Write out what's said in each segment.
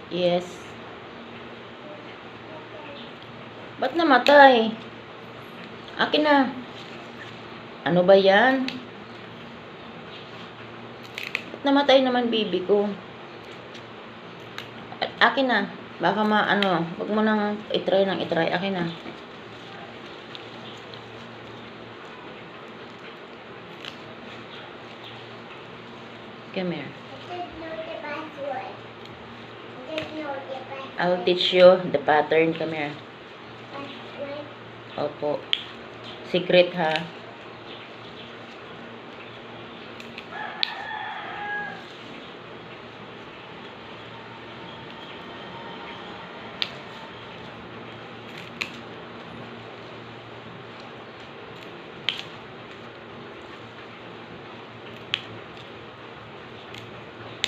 Yes. Ba't namatay? Akin na. Ano ba yan? Ba't namatay naman baby ko? Akin na. Baka wag mo nang itry ng itry. Akin na. Come here. I'll teach you the pattern. Come here. Opo. Secret ha.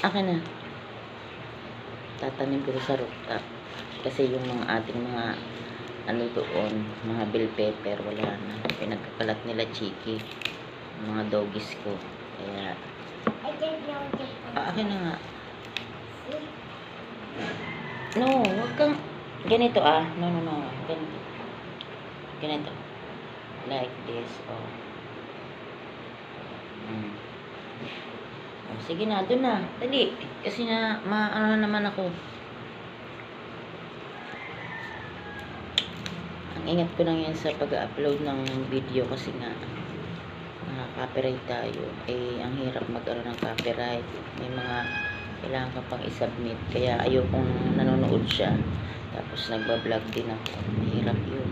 Akin na. Tatanim ko sa rooftop. Kasi yung mga ating mga doon, mga bell pepper, wala na. Pinagkakalat nila chiki. Mga doggies ko. Kaya, akin na nga. No, wag kang, ganito No. Ganito. Ganito. Like this, oh. Sige na, doon na. Dali. Kasi na naman ako. Ang ingat ko lang yan sa pag-upload ng video kasi nga copyright tayo. Ang hirap ng copyright. May mga kailangan ka pang i-submit. Kaya ayokong nanonood siya. Tapos nagbablog din ako. Mahirap yun.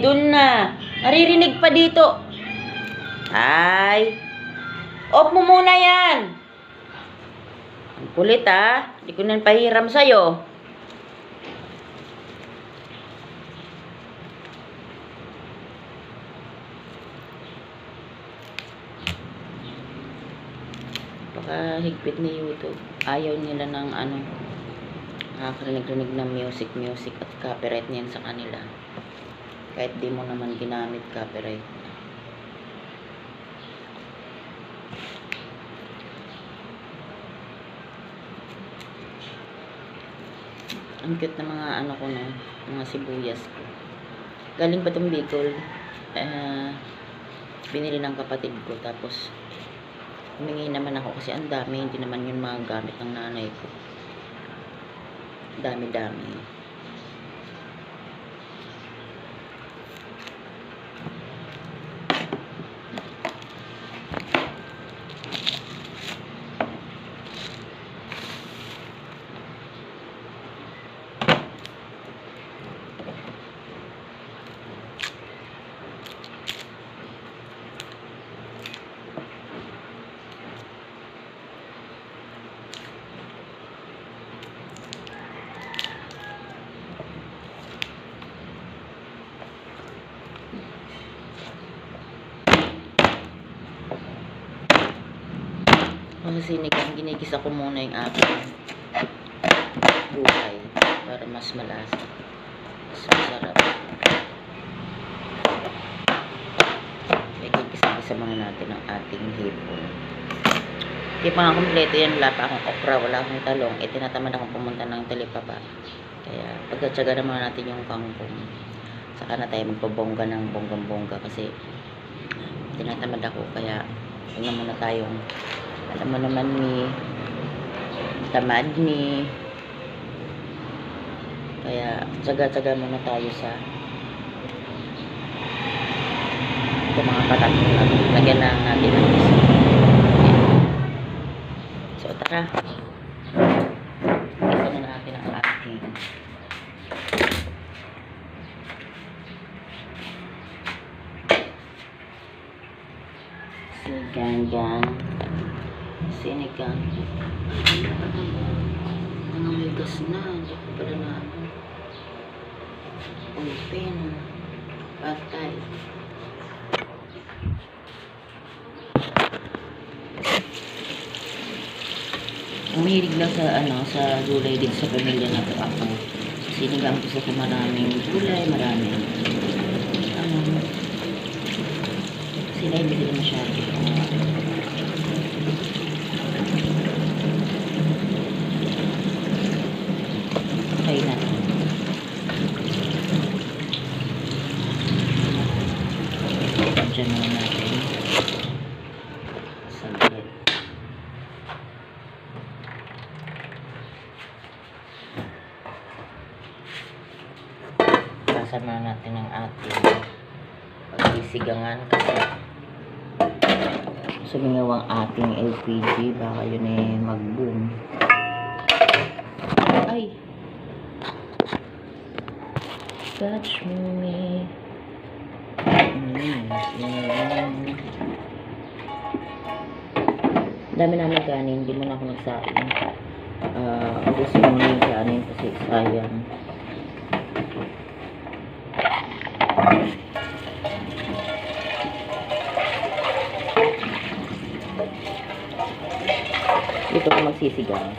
Doon na. Naririnig pa dito. Ay. Off mo muna yan. Ang kulit Hindi ko na pahiram sa'yo. Higpit ni YouTube. Ayaw nila ng nakakarinig-rinig ng music at copyright niyan sa kanila. Kahit di mo naman ginamit copyright. Ang cute na mga ko mga sibuyas ko. Galing pa itong Bicol. Binili ng kapatid ko. Tapos humingi naman ako kasi ang dami. Hindi naman yun mga gamit ng nanay ko. Dami-dami. Kasi ginigisa ko muna yung aking buhay para mas malasa, mas masarap. Gigisa muna natin ang ating hipon. Hindi pa nga kompleto yan, wala pa akong okra, wala akong talong. Tinatamad akong pumunta ng Talipapa. Kaya pagkatsaga naman natin yung kangkong. Saka na tayo magpabongga ng bonggang-bongga kasi tinatamad ako. Kaya huwag na muna tayong, alam mo naman tamad kaya tsaga-tsaga muna tayo sa mga patat natin. Lagyan na natin ang isa. So tara, isa na natin ang ating sinigang. May gas na. Hindi ko pala na open. Patay. Umihilig lang sa gulay din sa pamilya na to ako. Sa sinigang ko sa maraming gulay, maraming sila hindi nila masyado. dyan muna natin. Saglit. Kasama natin ang ating pagsisigangan kasi sumingaw ang ating LPG, baka yun mag-boom. Ay! Touch me. Dami namin kanin, hindi muna ako nagsain. Gusto mo na yung kanin kasi sayang. Dito ko magsisigang.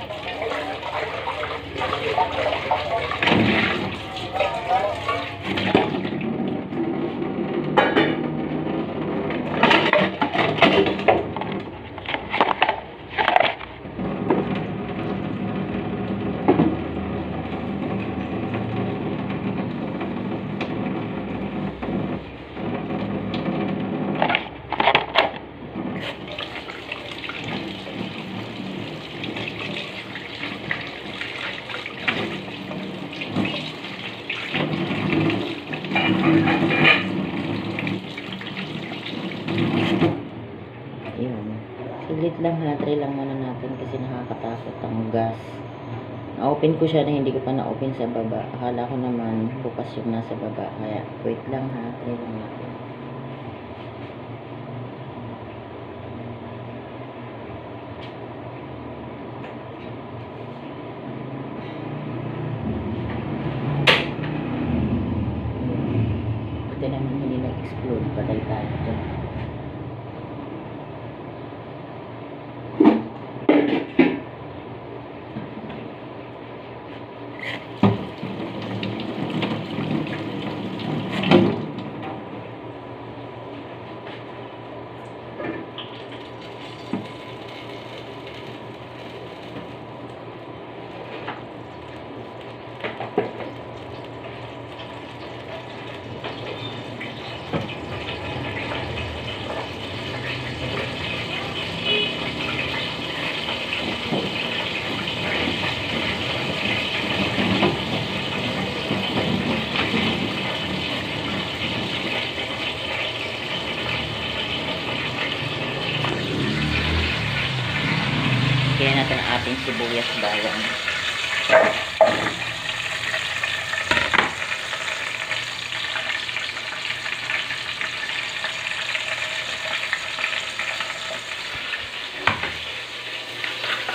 Yun. Saglit lang ha, try lang muna natin kasi nakakatakot ang gas. Na-open ko siya na hindi ko pa na-open sa baba. Akala ko naman bukas yung nasa baba. Kaya wait lang ha, try lang natin. Ito naman hindi nag-explode. Patay tayo dyan. Kaya natin ang ating sibuyas bawang.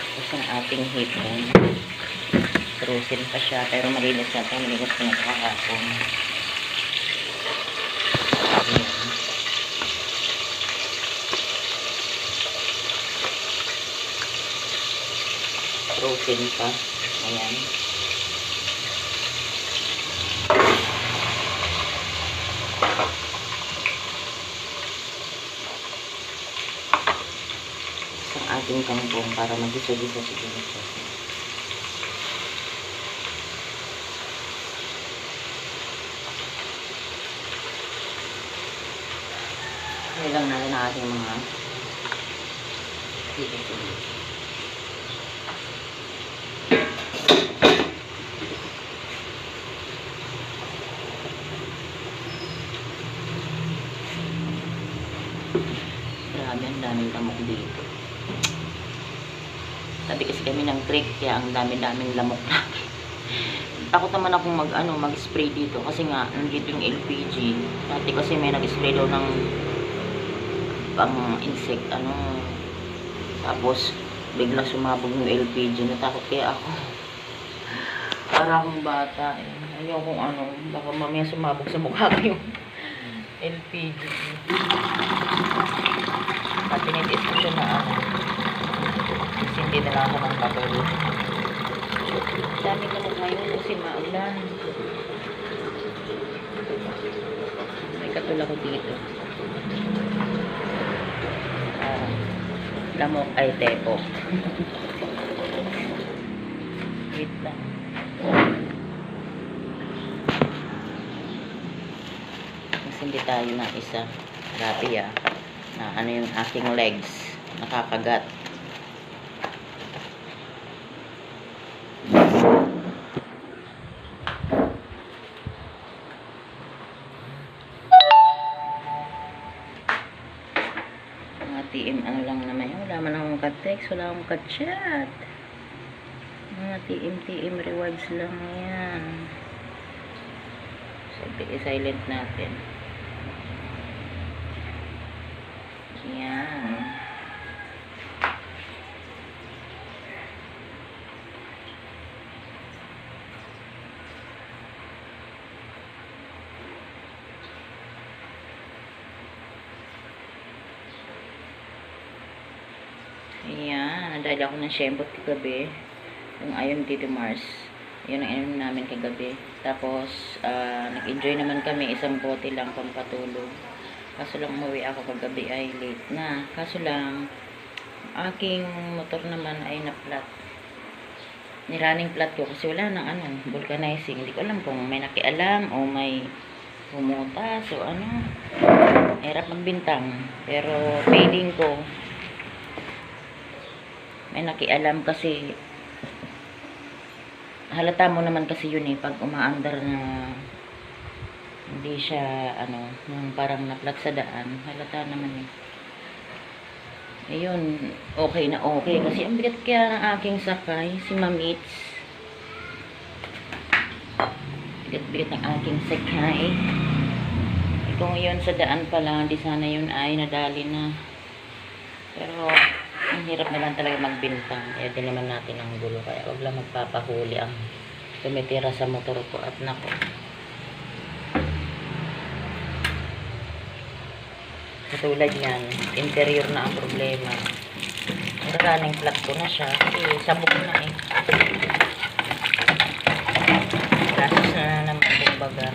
Tapos ang ating hipon. Trusin pa siya pero malinis na ito. Malinis ko na ito kahapon. Frozen pa. Ayan. Ang ating kangkong para mag-gisa-gisa siya. Ilang natin ang ating mga dito. Grabe, ang daming lamok dito. Sabi kasi kami ng creek, kaya ang daming lamok namin. Takot naman akong mag-spray dito kasi nga, nandito yung LPG. Dati kasi may nag-spray daw ng pang-insect, tapos, bigla sumabog yung LPG. Natakot kaya ako. Para akong bata. Ayaw kung baka mamaya sumabog sa mukha ko yung LPG. At tinitiis ko siya na kasi hindi na lang ako ng papel. Dami ka mong ngayon kasi maulan. May katulad ko dito. Lamok ay tepo. Wait lang. Mas hindi tayo na isa. Grabe na ano yung aking legs. Nakakagat. Mga TM ano lang naman yun. Wala man akong ka-text. Wala akong ka-chat. Mga TM rewards lang yan. So, i-silent natin. Yan. Ayan, nadali ako ng shampoo kagabi. Yung Ion Tito Mars. Yun ang inom namin kagabi. Tapos, nag-enjoy naman kami. Isang bote lang pampatulog. Kaso lang umuwi ako kagabi ay late na. Kaso lang, aking motor naman ay na-flat. Nirunning flat ko kasi wala nang vulcanizing. Hindi ko alam kung may nakialam o may pumutas o Hirap magbintang. Pero feeling ko, may nakialam kasi halata mo naman kasi yun pag umaandar na hindi siya yung parang na-flat sa daan, halata naman ayun, okay na okay kasi ang bigat kaya ng aking sakay, si Mamits, bigat ng aking sakay. Kung yun sa daan pa lang, di sana yun ay nadali na, pero ang hirap na lang talaga magbintang. Kaya din naman natin ang gulo. Kaya wag lang magpapahuli ang tumitira sa motor ko. At nako, katulad yan, interior na ang problema. Running flat ko na siya. Kasi sabog na Gasos na naman kumbaga.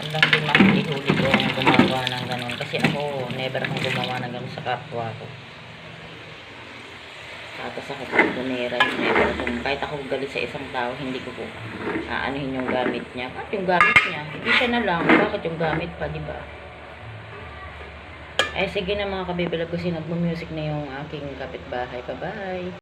Hanggang din makikihuli ko ang gumawa ng ganun. Kasi ako, never akong gumawa ng ganun sa kapwa ko. Tapos ako kung tumira yun. Kahit ako galit sa isang tao, hindi ko po aanuhin yung gamit niya. Bakit yung gamit niya? Hindi siya na lang. Bakit yung gamit pa, diba? Ay, sige na mga kabibilag kasi nagmo-music na yung aking kapitbahay. Bye-bye!